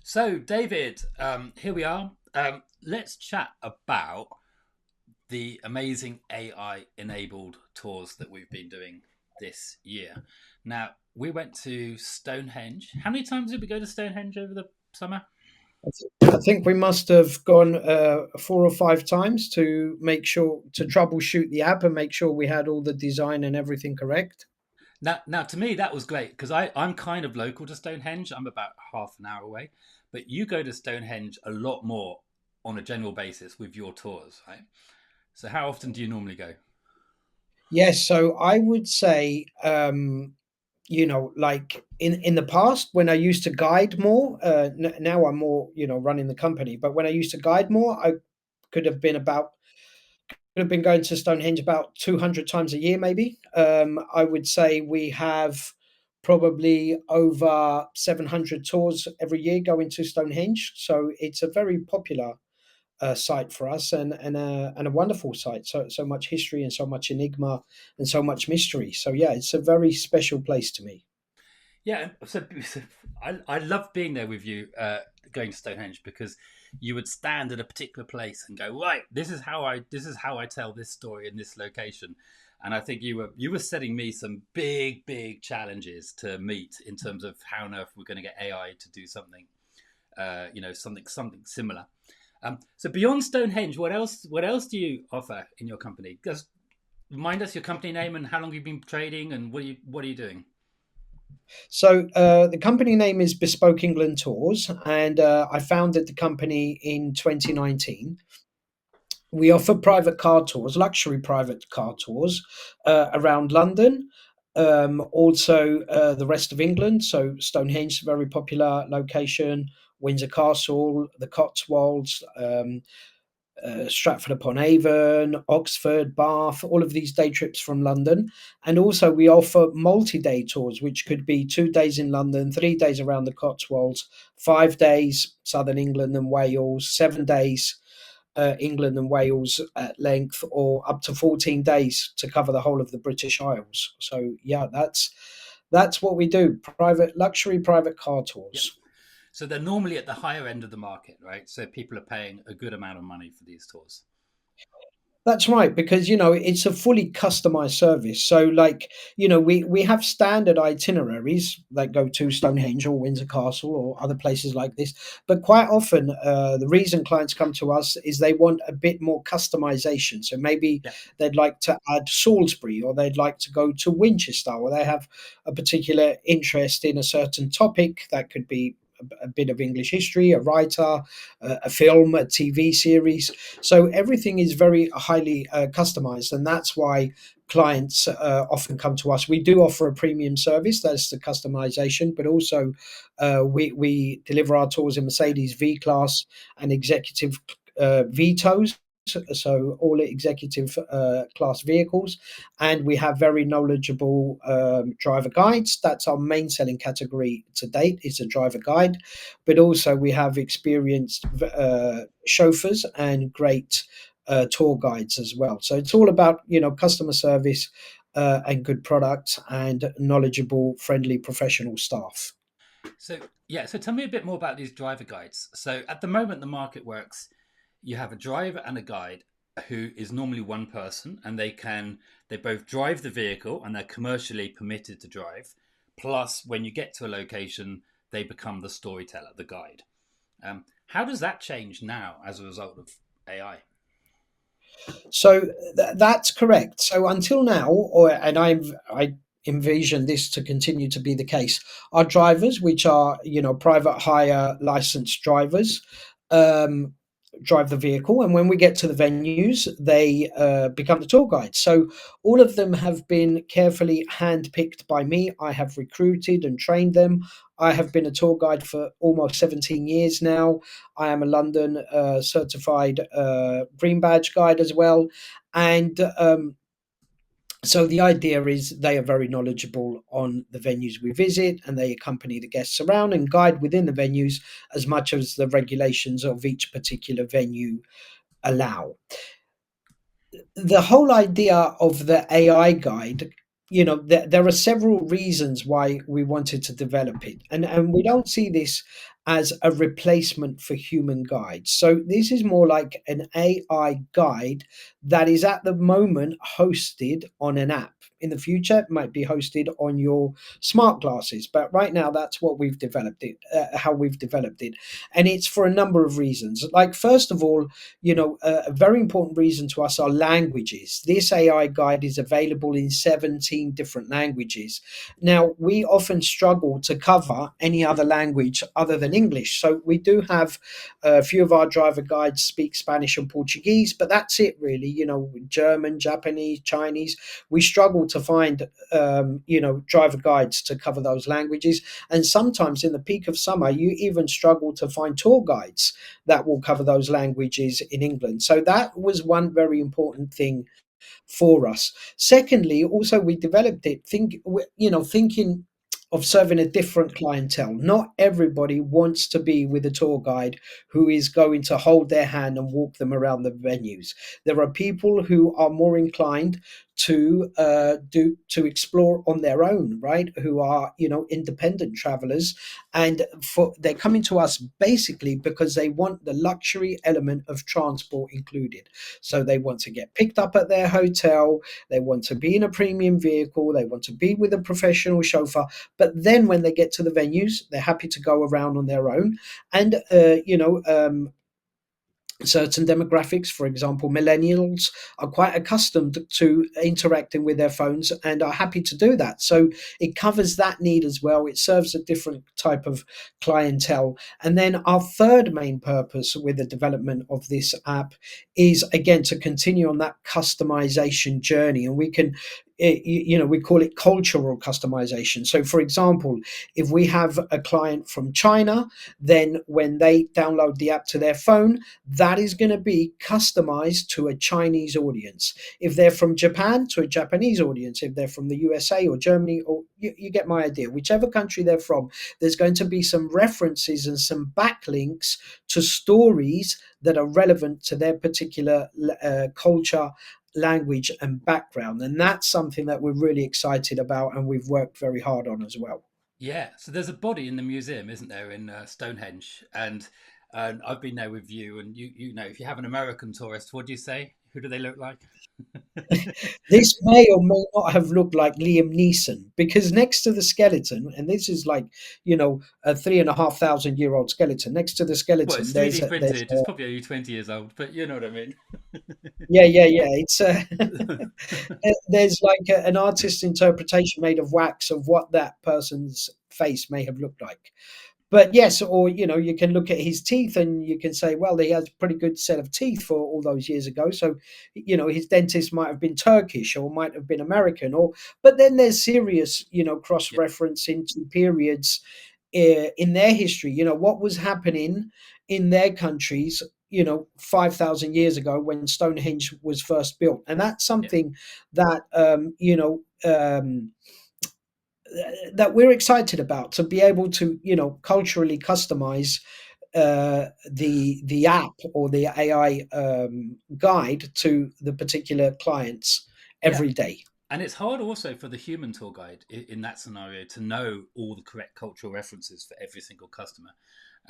So, David, here we are. Let's chat about the amazing AI enabled tours that we've been doing this year. Now, we went to Stonehenge. How many times did we go to Stonehenge over the summer? I think we must have gone 4 or 5 times to make sure to troubleshoot the app and make sure we had all the design and everything correct. Now, to me, that was great because I'm kind of local to Stonehenge. I'm about half an hour away, but you go to Stonehenge a lot more on a general basis with your tours, right? So, how often do you normally go? Yes, so I would say, like in the past when I used to guide more. Now I'm more, running the company. But when I used to guide more, I could have been about could have been going to Stonehenge about 200 times a year, maybe. I would say we have probably over 700 tours every year going to Stonehenge. So it's a very popular site for us, and a wonderful site. So much history and so much enigma and so much mystery. So yeah, it's a very special place to me. Yeah, so I love being there with you, going to Stonehenge because you would stand at a particular place and go, right, this is how I tell this story in this location, and I think you were setting me some big challenges to meet in terms of how on earth we're going to get AI to do something, something similar. So beyond Stonehenge, what else do you offer in your company? Just remind us your company name and how long you've been trading and what are you doing? So the company name is Bespoke England Tours, and I founded the company in 2019. We offer private car tours, luxury private car tours around London, also the rest of England. So Stonehenge, very popular location, Windsor Castle, the Cotswolds, Stratford upon Avon, Oxford, Bath, all of these day trips from London. And also, we offer multi day tours, which could be 2 days in London, 3 days around the Cotswolds, 5 days, Southern England and Wales, 7 days. England and Wales at length, or up to 14 days to cover the whole of the British Isles. So yeah, that's what we do. Private luxury private car Yeah. tours. So they're normally at the higher end of the market, right? So people are paying a good amount of money for these tours. That's right, because it's a fully customized service. So, like, we have standard itineraries that go to Stonehenge or Windsor Castle or other places like this. But quite often, the reason clients come to us is they want a bit more customization. So maybe Yeah. they'd like to add Salisbury, or they'd like to go to Winchester, or they have a particular interest in a certain topic. That could be a bit of English history, a writer, a film, a TV series. So everything is very highly customized, and that's why clients often come to us. We do offer a premium service, that's the customization, but also we deliver our tours in Mercedes V Class and executive Vitos. So all executive class vehicles, and we have very knowledgeable driver guides. That's our main selling category to date. Is a driver guide, but also we have experienced chauffeurs and great tour guides as well. So it's all about customer service and good products and knowledgeable, friendly, professional staff. So yeah. So tell me a bit more about these driver guides. So at the moment, the market works. You have a driver and a guide who is normally one person, and they both drive the vehicle and they're commercially permitted to drive. Plus, when you get to a location, they become the storyteller, the guide. How does that change now as a result of AI? So that's correct. So until now, I envision this to continue to be the case. Our drivers, which are private hire licensed drivers, um, drive the vehicle, and when we get to the venues, they become the tour guides. So all of them have been carefully handpicked by me. I have recruited and trained them. I have been a tour guide for almost 17 years now. I am a London certified green badge guide as well. And so the idea is they are very knowledgeable on the venues we visit, and they accompany the guests around and guide within the venues as much as the regulations of each particular venue allow. The whole idea of the AI guide, there are several reasons why we wanted to develop it, and we don't see this as a replacement for human guides. So this is more like an AI guide that is at the moment hosted on an app. In the future, it might be hosted on your smart glasses, but right now that's what we've developed it, how we've developed it, and it's for a number of reasons. Like first of all, a very important reason to us are languages. This AI guide is available in 17 different languages. Now, we often struggle to cover any other language other than English. So we do have a few of our driver guides speak Spanish and Portuguese, but that's it really. German, Japanese, Chinese. We struggle to find, driver guides to cover those languages. And sometimes in the peak of summer, you even struggle to find tour guides that will cover those languages in England. So that was one very important thing for us. Secondly, also we developed it thinking of serving a different clientele. Not everybody wants to be with a tour guide who is going to hold their hand and walk them around the venues. There are people who are more inclined to explore on their own, right? Who are independent travelers, and they're coming to us basically because they want the luxury element of transport included. So they want to get picked up at their hotel, they want to be in a premium vehicle, they want to be with a professional chauffeur, but then when they get to the venues, they're happy to go around on their own. And certain demographics, for example, millennials, are quite accustomed to interacting with their phones and are happy to do that. So it covers that need as well. It serves a different type of clientele. And then our third main purpose with the development of this app is, again, to continue on that customization journey. And we can we call it cultural customization. So for example, if we have a client from China, then when they download the app to their phone, that is going to be customized to a Chinese audience. If they're from Japan, to a Japanese audience. If they're from the USA or Germany, or you get my idea, whichever country they're from, there's going to be some references and some backlinks to stories that are relevant to their particular culture, language, and background. And that's something that we're really excited about and we've worked very hard on as well. Yeah, so there's a body in the museum, isn't there, in Stonehenge? And I've been there with you, and you know, if you have an American tourist, what do you say? Who do they look like? This may or may not have looked like Liam Neeson, because next to the skeleton, and this is like, a 3,500-year-old skeleton, next to the Well, skeleton, it's there's 3D a, there's printed. It's probably only 20 years old, but you know what I mean. yeah. It's there's like an artist's interpretation made of wax of what that person's face may have looked like. But yes, or you can look at his teeth and you can say, well, he has a pretty good set of teeth for all those years ago. So, his dentist might have been Turkish or might have been American. But then there's serious, cross Yep, reference into periods in their history. What was happening in their countries. 5,000 years ago when Stonehenge was first built, and that's yep, something that that we're excited about, to be able to culturally customize the app or the AI guide to the particular clients yeah. every day. And it's hard also for the human tour guide in that scenario to know all the correct cultural references for every single customer.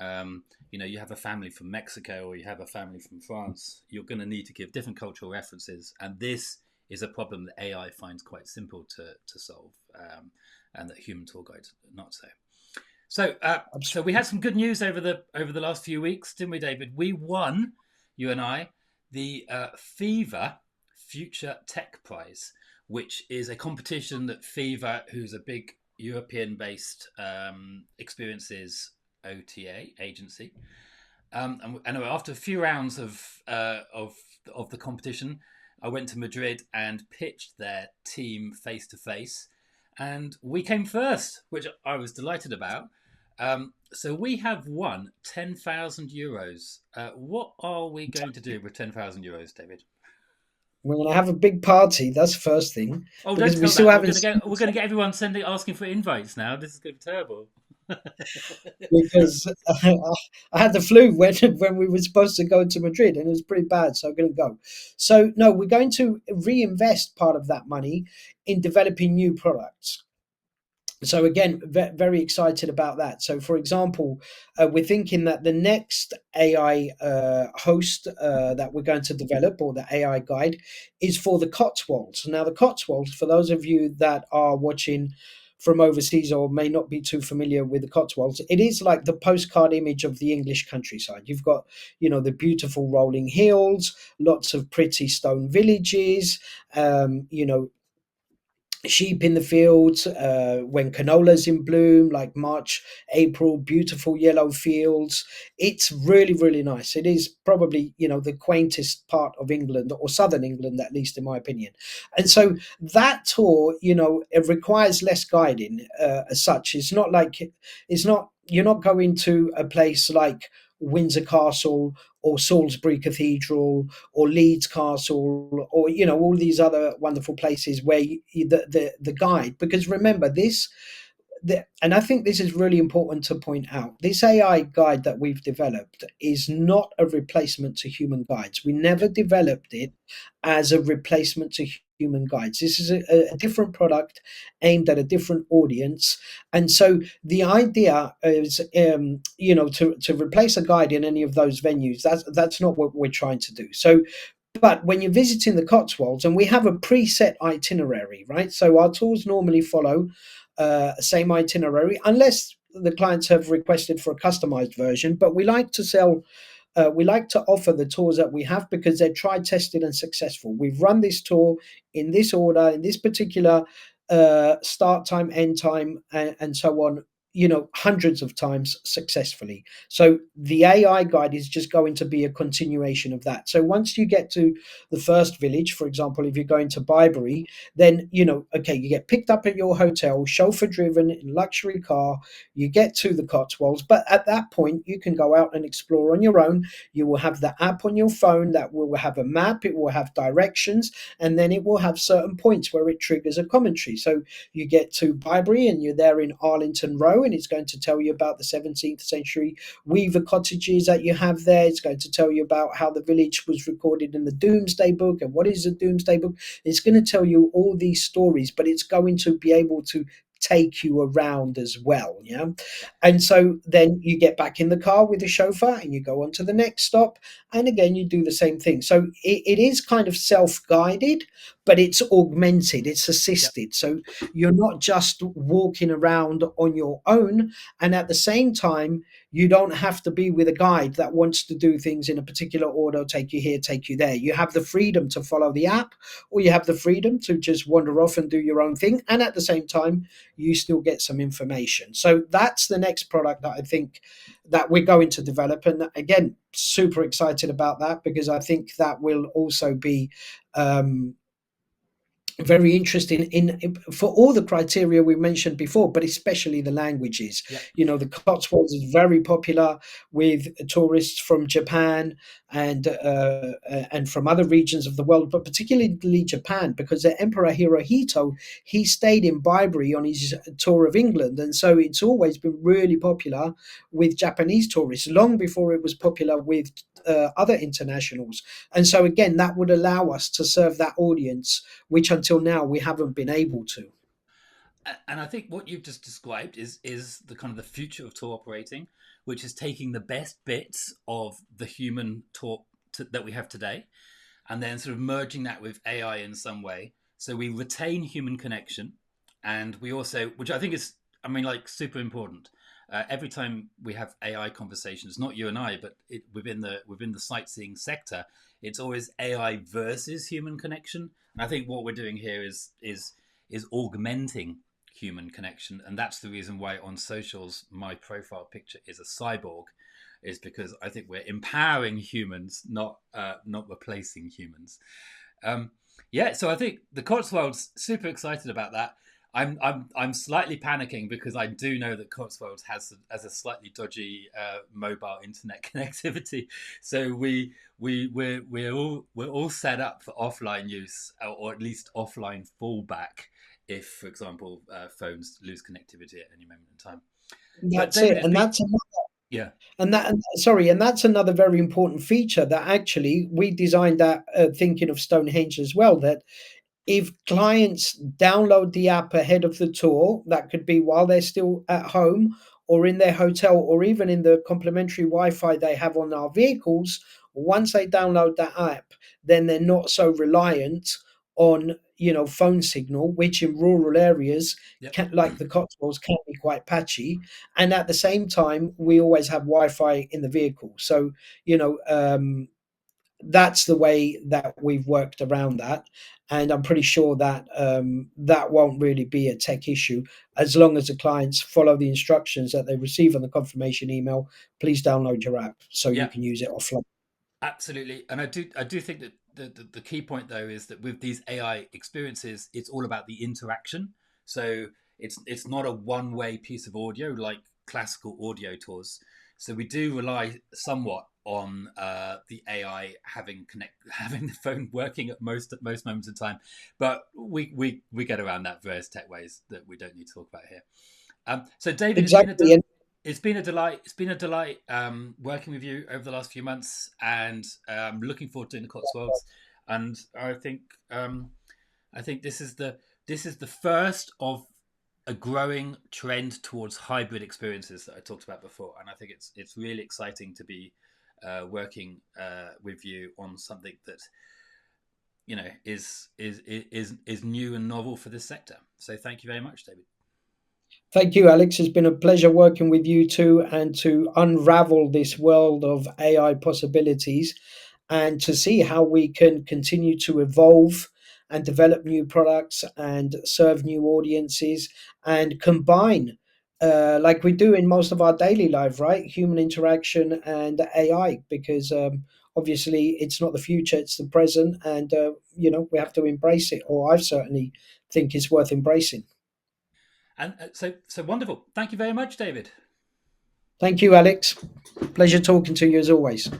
You have a family from Mexico or you have a family from France, you're going to need to give different cultural references. And this is a problem that AI finds quite simple to solve, and that human tour guides not so. So we had some good news over the last few weeks, didn't we, David? We won, you and I, the Fever Future Tech Prize, which is a competition that Fever, who's a big European-based experiences OTA agency, and after a few rounds of the competition, I went to Madrid and pitched their team face to face, and we came first, which I was delighted about. So we have won €10,000. What are we going to do with €10,000, David? We're going to have a big party. That's the first thing, Oh, don't because we tell still that. haven't seen. We're gonna get everyone asking for invites now. This is going to be terrible. Because I had the flu when we were supposed to go to Madrid, and it was pretty bad, so I'm going to go. So no, we're going to reinvest part of that money in developing new products. So again, very excited about that. So for example, we're thinking that the next AI host that we're going to develop, or the AI guide, is for the Cotswolds. Now the Cotswolds, for those of you that are watching from overseas or may not be too familiar with the Cotswolds, it is like the postcard image of the English countryside. You've got, the beautiful rolling hills, lots of pretty stone villages, sheep in the fields, when canola's in bloom, like March, April, beautiful yellow fields. It's really, really nice. It is probably, the quaintest part of England, or southern England, at least in my opinion. And so that tour, it requires less guiding, as such. You're not going to a place like Windsor Castle or Salisbury Cathedral or Leeds Castle, or all these other wonderful places where the guide, because remember this, and I think this is really important to point out, this AI guide that we've developed is not a replacement to human guides. We never developed it as a replacement to human guides. This is a different product aimed at a different audience. And so the idea is, to replace a guide in any of those venues, that's not what we're trying to do. So but when you're visiting the Cotswolds, and we have a preset itinerary, right? So our tours normally follow same itinerary, unless the clients have requested for a customized version. But we like to offer the tours that we have because they're tried, tested, and successful. We've run this tour in this order, in this particular start time, end time, and so on, hundreds of times successfully. So the AI guide is just going to be a continuation of that. So once you get to the first village, for example, if you're going to Bibury, then, okay, you get picked up at your hotel, chauffeur driven in luxury car, you get to the Cotswolds. But at that point, you can go out and explore on your own. You will have the app on your phone that will have a map, it will have directions, and then it will have certain points where it triggers a commentary. So you get to Bibury and you're there in Arlington Row, and it's going to tell you about the 17th century weaver cottages that you have there. It's going to tell you about how the village was recorded in the Domesday Book and what is the Domesday Book. It's going to tell you all these stories, but it's going to be able to take you around as well. Yeah. And so then you get back in the car with the chauffeur and you go on to the next stop. And again, you do the same thing. So it is kind of self-guided, but it's augmented, it's Yep. assisted. So you're not just walking around on your own. And at the same time, you don't have to be with a guide that wants to do things in a particular order, take you here, take you there. You have the freedom to follow the app, or you have the freedom to just wander off and do your own thing. And at the same time, you still get some information. So that's the next product that I think that we're going to develop. And again, super excited about that, because I think that will also be um, very interesting for all the criteria we mentioned before, but especially the languages. Yep. The Cotswolds is very popular with tourists from Japan and from other regions of the world, but particularly Japan, because the Emperor Hirohito, he stayed in Bibury on his tour of England, and so it's always been really popular with Japanese tourists, long before it was popular with other internationals. And so again, that would allow us to serve that audience, which until now we haven't been able to. And I think what you've just described is the kind of the future of tour operating, which is taking the best bits of the human tour that we have today, and then sort of merging that with AI in some way, so we retain human connection, and we also, which I think is, I mean, like, super important. Every time we have AI conversations, not you and I, but within the sightseeing sector, it's always AI versus human connection. And I think what we're doing here is augmenting human connection, and that's the reason why on socials my profile picture is a cyborg, is because I think we're empowering humans, not replacing humans. Um, yeah, so I think the Cotswolds, super excited about that. I'm slightly panicking because I do know that Cotswolds has a slightly dodgy mobile internet connectivity, so we're all set up for offline use, or at least offline fallback if, for example, phones lose connectivity at any moment in time. But That's David, it, it's and been, that's yeah, sorry, and that's another very important feature that actually we designed that, thinking of Stonehenge as well. That if clients download the app ahead of the tour, that could be while they're still at home or in their hotel or even in the complimentary Wi-Fi they have on our vehicles. Once they download that app, then they're not so reliant on phone signal, which in rural areas Yep. can, like the Cotswolds, can be quite patchy. And at the same time, we always have Wi-Fi in the vehicle, so you know that's the way that we've worked around that. And I'm pretty sure that that won't really be a tech issue as long as the clients follow the instructions that they receive on the confirmation email. Please download your app so you Yeah. can use it offline. Absolutely, and I do think that the key point though is that with these AI experiences, it's all about the interaction. So it's not a one way piece of audio like classical audio tours. So we do rely somewhat on the AI having the phone working at most moments in time, but we get around that various tech ways that we don't need to talk about here. So, David, Exactly. And it's been a delight. It's been a delight working with you over the last few months, and looking forward to doing the Cotswolds. And I think this is the first of a growing trend towards hybrid experiences that I talked about before, and I think it's really exciting to be working with you on something that is new and novel for this sector. So, thank you very much, David. thank you, Alex. It's been a pleasure working with you too, and to unravel this world of AI possibilities and to see how we can continue to evolve and develop new products and serve new audiences and combine, like we do in most of our daily life, right? Human interaction and AI, because obviously it's not the future, it's the present. And, we have to embrace it, or I certainly think it's worth embracing. And so wonderful. Thank you very much, David. Thank you, Alex. Pleasure talking to you as always.